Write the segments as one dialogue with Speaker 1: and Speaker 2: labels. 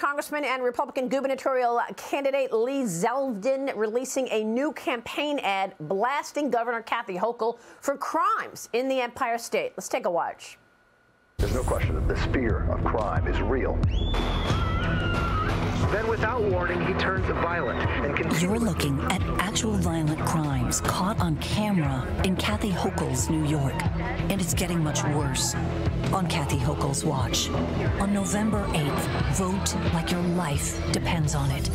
Speaker 1: Congressman and Republican gubernatorial candidate Lee Zeldin releasing a new campaign ad blasting Governor Kathy Hochul for crimes in the Empire State. Let's take a watch.
Speaker 2: There's no question that this fear of crime is real. Then, without warning, he turns violent and continues.
Speaker 3: You're looking at actual violent crimes caught on camera in Kathy Hochul's New York. And it's getting much worse. On Kathy Hochul's watch. On November 8th, vote like your life depends on it.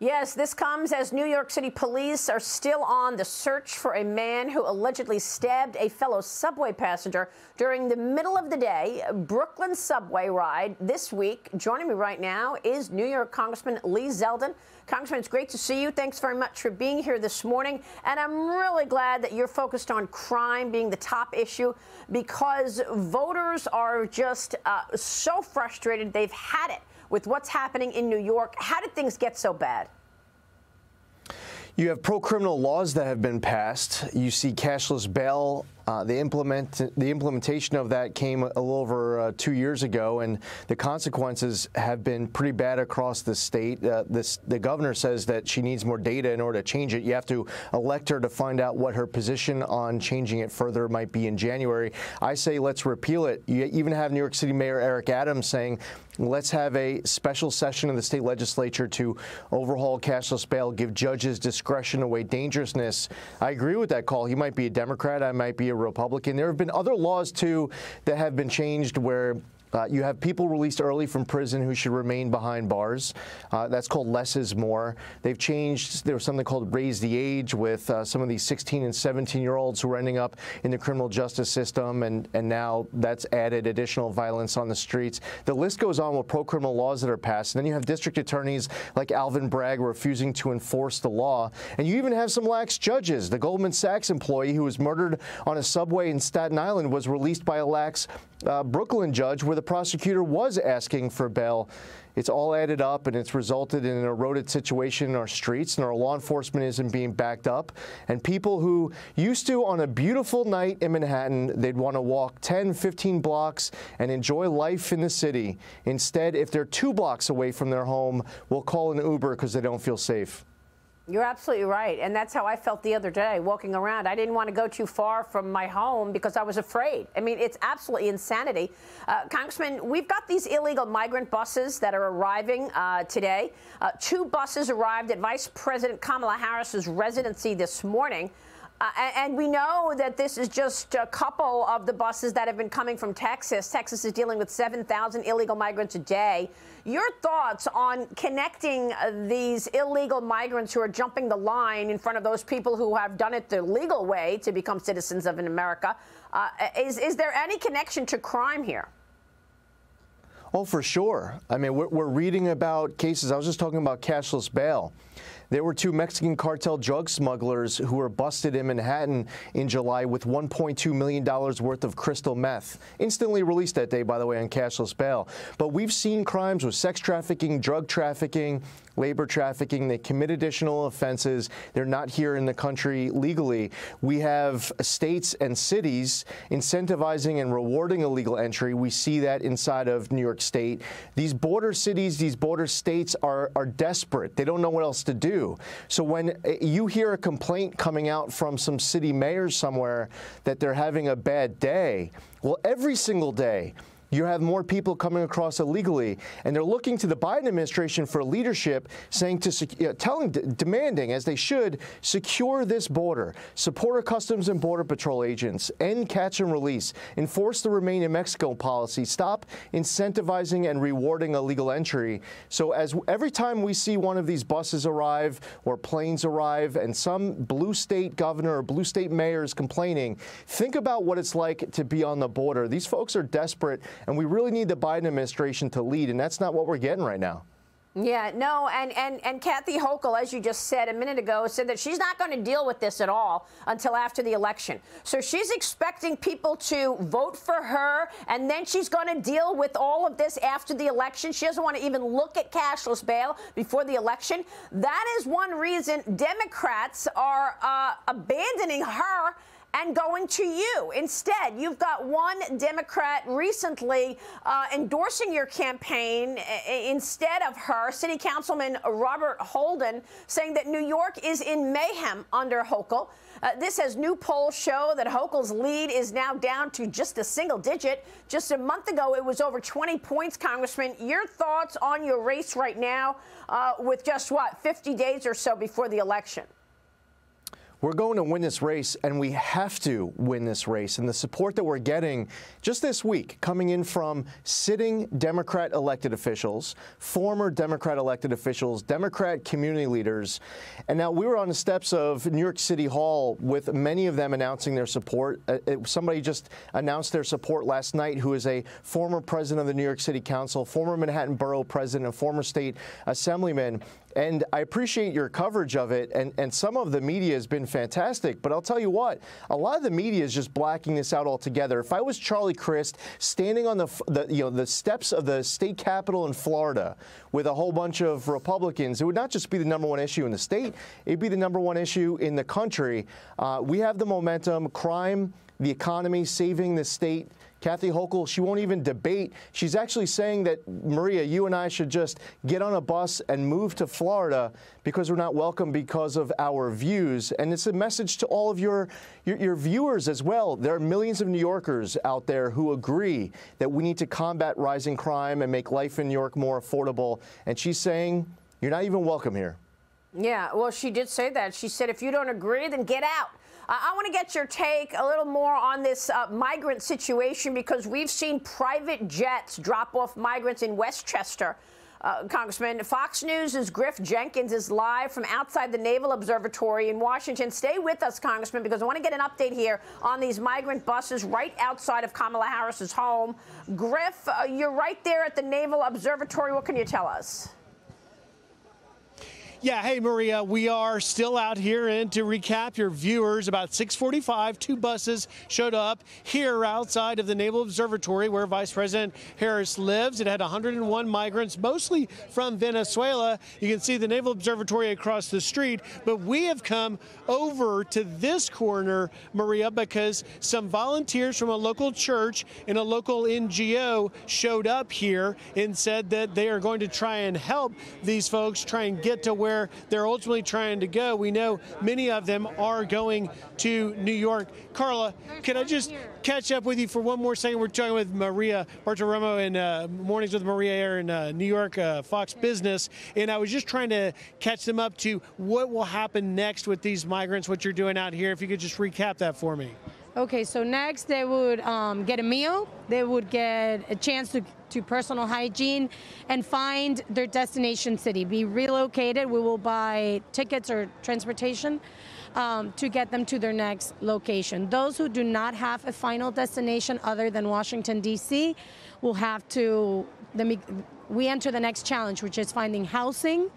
Speaker 1: Yes, this comes as New York City police are still on the search for a man who allegedly stabbed a fellow subway passenger during the middle of the day Brooklyn subway ride this week. Joining me right now is New York Congressman Lee Zeldin. Congressman, it's great to see you. Thanks very much for being here this morning. And I'm really glad that you're focused on crime being the top issue, because voters are just so frustrated. They've had it with what's happening in New York. How did things get so bad?
Speaker 4: You have pro-criminal laws that have been passed. You see cashless bail. The implementation of that came a little over 2 years ago, and the consequences have been pretty bad across the state. The governor says that she needs more data in order to change it. You have to elect her to find out what her position on changing it further might be in January. I say let's repeal it. You even have New York City Mayor Eric Adams saying, let's have a special session of the state legislature to overhaul cashless bail, give judges discretion to weigh dangerousness. I agree with that call. He might be a Democrat. I might be a Republican. There have been other laws, too, that have been changed where you have people released early from prison who should remain behind bars. That's called less is more. They've changed. There was something called raise the age with some of these 16 and 17-year-olds who are ending up in the criminal justice system, and now that's added additional violence on the streets. The list goes on with pro-criminal laws that are passed. And then you have district attorneys like Alvin Bragg refusing to enforce the law. And you even have some lax judges. The Goldman Sachs employee who was murdered on a subway in Staten Island was released by a lax Brooklyn judge where the prosecutor was asking for bail. It's all added up, and it's resulted in an eroded situation in our streets, and our law enforcement isn't being backed up. And people who used to, on a beautiful night in Manhattan, they'd want to walk 10, 15 blocks and enjoy life in the city. Instead, if they're 2 blocks away from their home, will call an Uber because they don't feel safe.
Speaker 1: You're absolutely right. And that's how I felt the other day walking around. I didn't want to go too far from my home because I was afraid. I mean, it's absolutely insanity. Congressman, we've got these illegal migrant buses that are arriving today. 2 buses arrived at Vice President Kamala Harris's residency this morning. And we know that this is just a couple of the buses that have been coming from Texas. Texas is dealing with 7,000 illegal migrants a day. Your thoughts on connecting these illegal migrants who are jumping the line in front of those people who have done it the legal way to become citizens of America? Is there any connection to crime here?
Speaker 4: Oh, for sure. I mean, we're reading about cases. I was just talking about cashless bail. There were 2 Mexican cartel drug smugglers who were busted in Manhattan in July with $1.2 million worth of crystal meth. Instantly released that day, by the way, on cashless bail. But we've seen crimes with sex trafficking, drug trafficking, labor trafficking. They commit additional offenses. They're not here in the country legally. We have states and cities incentivizing and rewarding illegal entry. We see that inside of New York State. These border cities, these border states are desperate. They don't know what else to do. So when you hear a complaint coming out from some city mayors somewhere that they're having a bad day, well, every single day, you have more people coming across illegally, and they're looking to the Biden administration for leadership, saying demanding, as they should, secure this border, support our Customs and Border Patrol agents, end catch and release, enforce the Remain in Mexico policy, stop incentivizing and rewarding illegal entry. So every time we see one of these buses arrive or planes arrive and some blue state governor or blue state mayor is complaining, think about what it's like to be on the border. These folks are desperate. And we really need the Biden administration to lead, and that's not what we're getting right now.
Speaker 1: Yeah, no, and Kathy Hochul, as you just said a minute ago, said that she's not going to deal with this at all until after the election. So she's expecting people to vote for her, and then she's going to deal with all of this after the election. She doesn't want to even look at cashless bail before the election. That is one reason Democrats are abandoning her and going to you. Instead, you've got one Democrat recently endorsing your campaign instead of her, City Councilman Robert Holden, saying that New York is in mayhem under Hochul. This as new polls show that Hochul's lead is now down to just a single digit. Just a month ago, it was over 20 points, Congressman. Your thoughts on your race right now with just, 50 days or so before the election?
Speaker 4: We're going to win this race, and we have to win this race. And the support that we're getting just this week coming in from sitting Democrat elected officials, former Democrat elected officials, Democrat community leaders. And now we were on the steps of New York City Hall with many of them announcing their support. Somebody just announced their support last night who is a former president of the New York City Council, former Manhattan Borough president, and former state assemblyman. And I appreciate your coverage of it, and some of the media has been fantastic. But I'll tell you what, a lot of the media is just blacking this out altogether. If I was Charlie Crist standing on the steps of the state capitol in Florida with a whole bunch of Republicans, it would not just be the #1 issue in the state, it'd be the #1 issue in the country. We have the momentum, crime, the economy, saving the state. Kathy Hochul, she won't even debate. She's actually saying that, Maria, you and I should just get on a bus and move to Florida because we're not welcome because of our views. And it's a message to all of your viewers as well. There are millions of New Yorkers out there who agree that we need to combat rising crime and make life in New York more affordable. And she's saying, you're not even welcome here.
Speaker 1: Yeah, well, she did say that. She said, if you don't agree, then get out. I want to get your take a little more on this migrant situation, because we've seen private jets drop off migrants in Westchester. Congressman, Fox News' Griff Jenkins is live from outside the Naval Observatory in Washington. Stay with us, Congressman, because I want to get an update here on these migrant buses right outside of Kamala Harris's home. Griff, you're right there at the Naval Observatory. What can you tell us?
Speaker 5: Yeah, hey, Maria, we are still out here, and to recap your viewers, about 6:45, 2 buses showed up here outside of the Naval Observatory where Vice President Harris lives. It had 101 migrants, mostly from Venezuela. You can see the Naval Observatory across the street, but we have come over to this corner, Maria, because some volunteers from a local church and a local NGO showed up here and said that they are going to try and help these folks try and get to where they're ultimately trying to go. We know many of them are going to New York. Carla, can I just catch up with you for one more second? We're talking with Maria Bartiromo in Mornings with Maria here in New York, Fox Business, and I was just trying to catch them up to what will happen next with these migrants, what you're doing out here. If you could just recap that for me.
Speaker 6: Okay, so next they would get a meal, they would get a chance to personal hygiene and find their destination city, be relocated. We will buy tickets or transportation to get them to their next location. Those who do not have a final destination other than Washington, D.C. will have to, we enter the next challenge, which is finding housing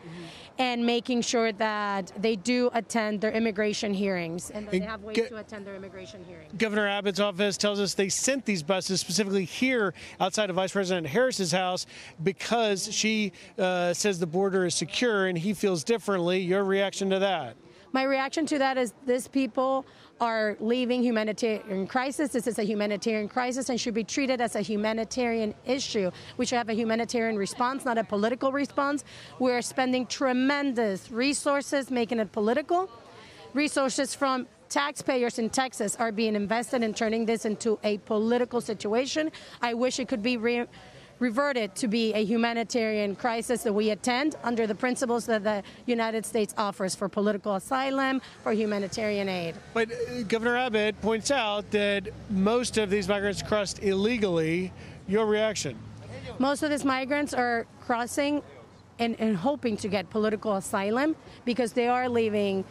Speaker 6: and making sure that they do attend their immigration hearings and that they have ways to attend their immigration hearings.
Speaker 5: Governor Abbott's office tells us they sent these buses specifically here outside of Vice President Harris's house because she says the border is secure and he feels differently. Your reaction to that?
Speaker 6: My reaction to that is these people are leaving humanitarian crisis. This is a humanitarian crisis and should be treated as a humanitarian issue. We should have a humanitarian response, not a political response. We're spending tremendous resources making it political. Resources from taxpayers in Texas are being invested in turning this into a political situation. I wish it could be reverted to be a humanitarian crisis that we attend under the principles that the United States offers for political asylum, for humanitarian aid.
Speaker 5: But Governor Abbott points out that most of these migrants crossed illegally. Your reaction?
Speaker 6: Most of these migrants are crossing and hoping to get political asylum because they are leaving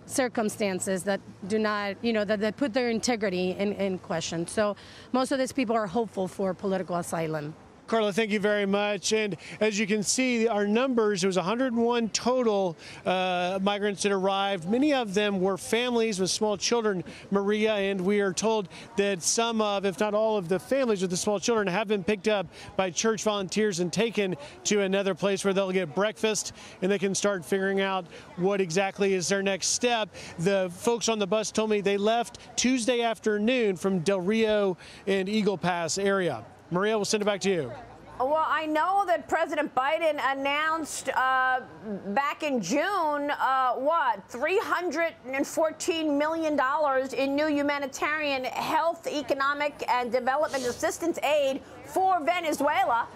Speaker 6: circumstances that do not, that put their integrity in question. So most of these people are hopeful for political asylum.
Speaker 5: Carla, thank you very much. And as you can see, our numbers, it was 101 total migrants that arrived. Many of them were families with small children, Maria, and we are told that some of, if not all of the families with the small children have been picked up by church volunteers and taken to another place where they'll get breakfast and they can start figuring out what exactly is their next step. The folks on the bus told me they left Tuesday afternoon from Del Rio and Eagle Pass area. Maria, we'll send it back to you.
Speaker 1: Well, I know that President Biden announced back in June, $314 million in new humanitarian health, economic, and development assistance aid for Venezuela.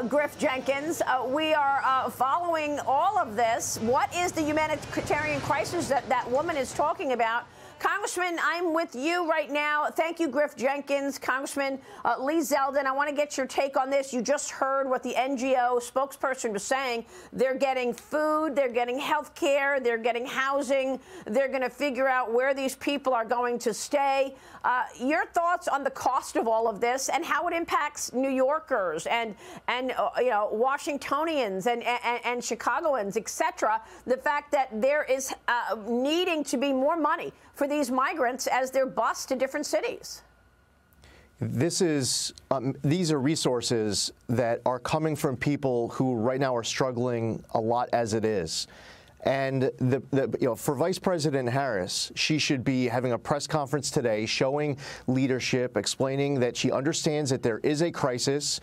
Speaker 1: Griff Jenkins, we are following all of this. What is the humanitarian crisis that woman is talking about? Congressman, I'm with you right now. Thank you, Griff Jenkins. Congressman Lee Zeldin, I want to get your take on this. You just heard what the NGO spokesperson was saying. They're getting food, they're getting health care, they're getting housing. They're going to figure out where these people are going to stay. Your thoughts on the cost of all of this and how it impacts New Yorkers and you know, Washingtonians and Chicagoans, et cetera. The fact that there is needing to be more money for these migrants as they're bused to different cities.
Speaker 4: This is these are resources that are coming from people who right now are struggling a lot as it is. And for Vice President Harris, she should be having a press conference today showing leadership, explaining that she understands that there is a crisis.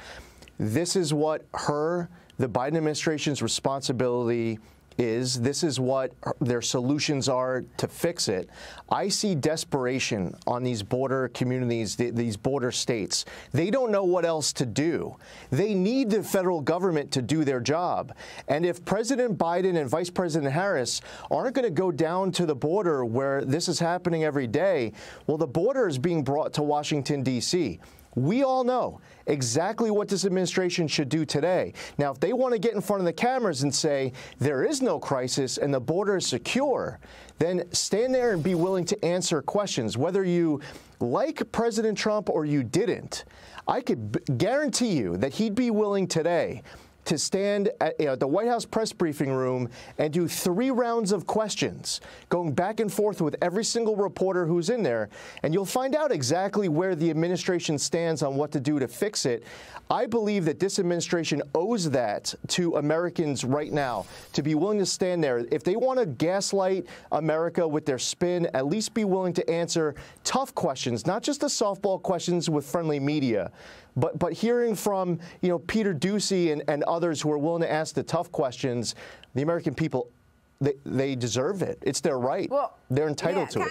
Speaker 4: This is what the Biden administration's responsibility is. This is what their solutions are to fix it. I see desperation on these border communities, these border states. They don't know what else to do. They need the federal government to do their job. And if President Biden and Vice President Harris aren't going to go down to the border where this is happening every day, well, the border is being brought to Washington, D.C. We all know exactly what this administration should do today. Now, if they want to get in front of the cameras and say there is no crisis and the border is secure, then stand there and be willing to answer questions, whether you like President Trump or you didn't. I could guarantee you that he'd be willing today to stand at the White House press briefing room and do 3 rounds of questions, going back and forth with every single reporter who's in there, and you'll find out exactly where the administration stands on what to do to fix it. I believe that this administration owes that to Americans right now, to be willing to stand there. If they want to gaslight America with their spin, at least be willing to answer tough questions, not just the softball questions with friendly media. But hearing from, Peter Doocy and others who are willing to ask the tough questions, the American people, they deserve it. It's their right. Well, they're entitled to it.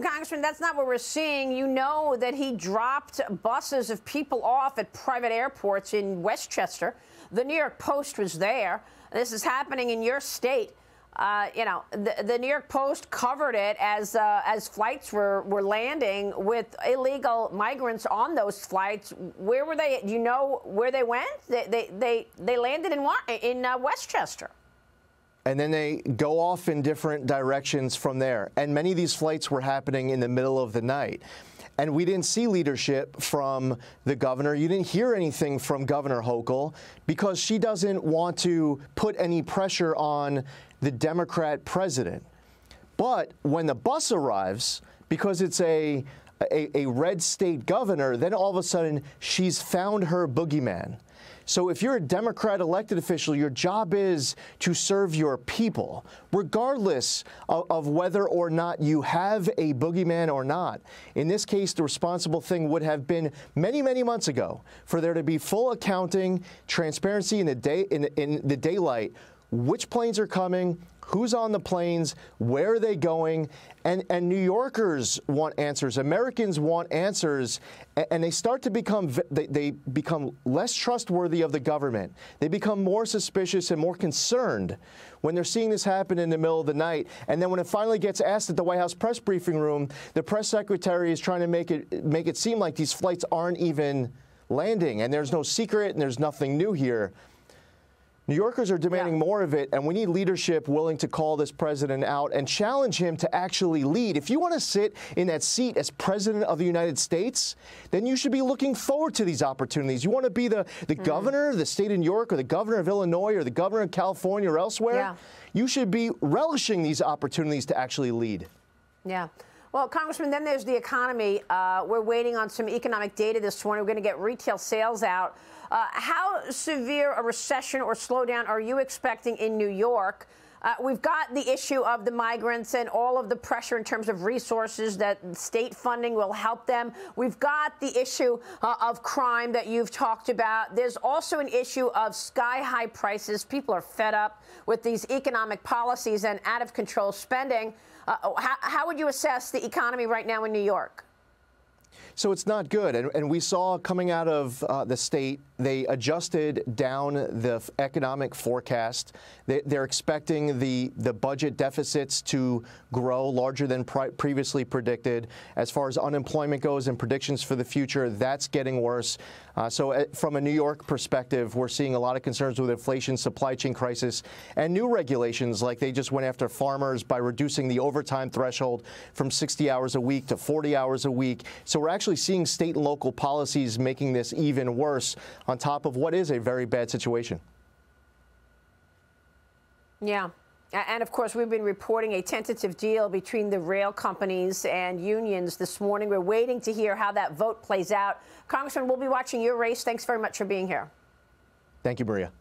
Speaker 1: Congressman, that's not what we're seeing. You know that he dropped buses of people off at private airports in Westchester. The New York Post was there. This is happening in your state. The New York Post covered it as flights were landing with illegal migrants on those flights. Where were they? Do you know where they went? They landed in Westchester.
Speaker 4: And then they go off in different directions from there. And many of these flights were happening in the middle of the night. And we didn't see leadership from the governor. You didn't hear anything from Governor Hochul because she doesn't want to put any pressure on the Democrat president. But when the bus arrives, because it's a red state governor, then all of a sudden she's found her boogeyman. So if you're a Democrat elected official, your job is to serve your people, regardless of whether or not you have a boogeyman or not. In this case, the responsible thing would have been many, many months ago for there to be full accounting, transparency in the daylight, which planes are coming, who's on the planes, where are they going, and New Yorkers want answers. Americans want answers, and they start to become less trustworthy of the government. They become more suspicious and more concerned when they're seeing this happen in the middle of the night. And then when it finally gets asked at the White House press briefing room, the press secretary is trying to make it seem like these flights aren't even landing, and there's no secret and there's nothing new here. New Yorkers are demanding more of it, and we need leadership willing to call this president out and challenge him to actually lead. If you want to sit in that seat as president of the United States, then you should be looking forward to these opportunities. You want to be the governor of the state of New York or the governor of Illinois or the governor of California or elsewhere, you should be relishing these opportunities to actually lead.
Speaker 1: Yeah. Well, Congressman, then there's the economy. We're waiting on some economic data this morning. We're going to get retail sales out. How severe a recession or slowdown are you expecting in New York? We've got the issue of the migrants and all of the pressure in terms of resources that state funding will help them. We've got the issue of crime that you've talked about. There's also an issue of sky-high prices. People are fed up with these economic policies and out-of-control spending. How would you assess the economy right now in New York?
Speaker 4: So it's not good. And we saw coming out of the state, they adjusted down the economic forecast. They're expecting the budget deficits to grow larger than previously predicted. As far as unemployment goes and predictions for the future, that's getting worse. So from a New York perspective, we're seeing a lot of concerns with inflation, supply chain crisis, and new regulations, like they just went after farmers by reducing the overtime threshold from 60 hours a week to 40 hours a week. So we're actually seeing state and local policies making this even worse on top of what is a very bad situation. Yeah.
Speaker 1: And, of course, we've been reporting a tentative deal between the rail companies and unions this morning. We're waiting to hear how that vote plays out. Congressman, we'll be watching your race. Thanks very much for being here.
Speaker 4: Thank you, Maria.